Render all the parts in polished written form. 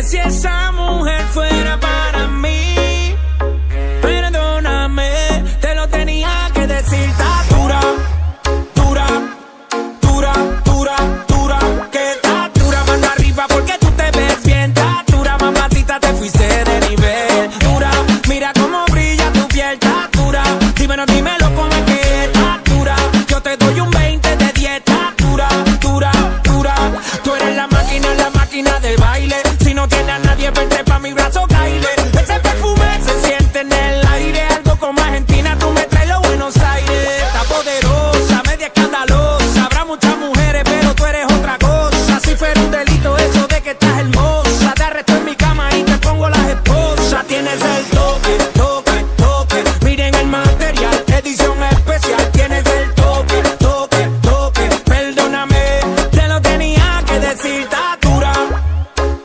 si esa mujer fuera para mí, perdóname, te lo tenía que decir. Está dura, dura, dura, dura, dura, que está dura, mano arriba porque tú te ves bien. Está dura, mamacita, te fuiste de nivel. Dura, mira cómo brilla tu piel. Está dura, dímelo cómo es que está dura. Yo te doy un 20 de 10. Está dura, dura, dura. Tú eres la máquina del baile. Si no tienes a nadie, vente pa' mi brazo, caile. Ese perfume se siente en el aire. Algo como Argentina, tú me traes los Buenos Aires. Está poderosa, media escandalosa. Habrá muchas mujeres, pero tú eres otra cosa. Si fuera un delito eso de que estás hermosa, te arresto en mi cama y te pongo las esposas. Tienes el toque, toque, toque. Miren el material, edición especial. Tienes el toque, toque, toque. Perdóname, te lo tenía que decir. Está dura,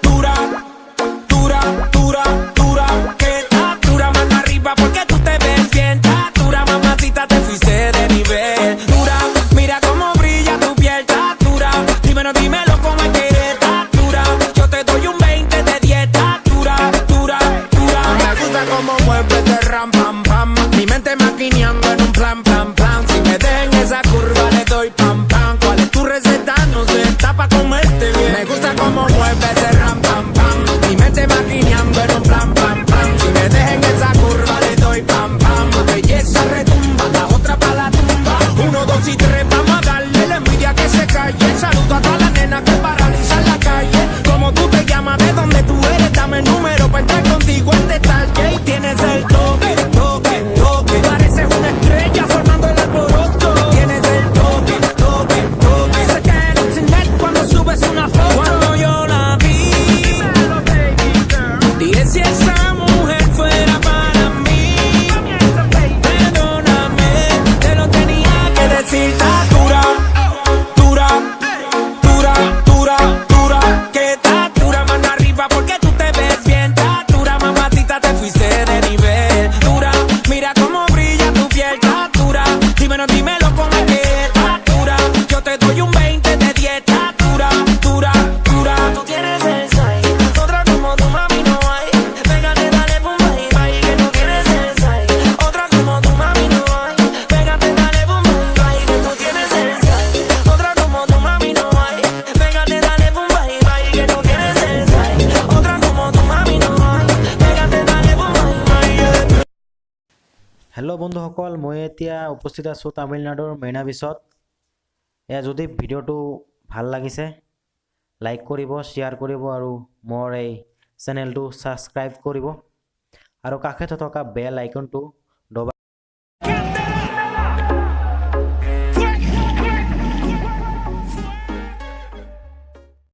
dura, dura, dura, dura, que está dura, mano arriba porque tú te ves bien. Está dura, mamacita, te fuiste de nivel. Dura, mira cómo brilla tu piel. Está dura, dímelo cómo es que está dura. Yo te doy un 20 de 10. Está dura, dura, dura. Me gusta cómo mueves de ram, pam, pam. Mi mente maquineando en un plan, plan, plan. Si me dejen esa curva le doy pam, pam. ¿Cuál es tu receta? No sé, está pa' comerte bien. Me gusta cómo mueves ese ram, pam, pam. Mi mente maquineando en un plan, pam, pam. Si me dejen esa curva le doy pam, pam. La belleza retumba, la otra pa' la tumba. 1, 2 y 3, vamos a darle la envidia que se calle. Saludo a todas las nenas que paralizan la calle. Como tú te llamas, de dónde tú eres, dame el número pa' entrar contigo en detalle. Y tienes el toque, toque, toque. Pareces una estrella formando el alboroto. Tienes el toque, toque, toque. Se cae en internet cuando subes una foto. Cuando yo la vi, dije si esa mujer fuera para mí, perdóname, te lo tenía que decir. Está dura, dura, dura, dura, dura, que está dura, mano arriba porque tú te ves bien. Está dura, mamacita, te fuiste de nivel. Dura, mira cómo brilla tu piel. Está dura, dímelo cómo es que está dura. Yo te doy un 20 de 10. Está dura, dura, dura. Tú tienes el size, otra como tu mami no hay. Pégate, dale pum bye bye, que tú tienes el size. Otra como tu mami no hay. Pégate, dale pum bye bye, que tú tienes el size. Otra como tu mami no hay. Pégate, dale pum bye bye, que tú tienes el size. Otra como tu mami no hay. Pégate, dale pum bye bye. Hello' বন্ধুসকল, মই এতিয়া উপস্থিত আছোঁ তামিলনাডুৰ মেইনাবিছত। যদি ভিডিঅ'টো ভাল লাগিছে লাইক কৰিব, শ্বেয়াৰ কৰিব আৰু মোৰ এই চেনেলটো ছাবস্ক্ৰাইব কৰিব আৰু কাষতে থকা বেল আইকনটো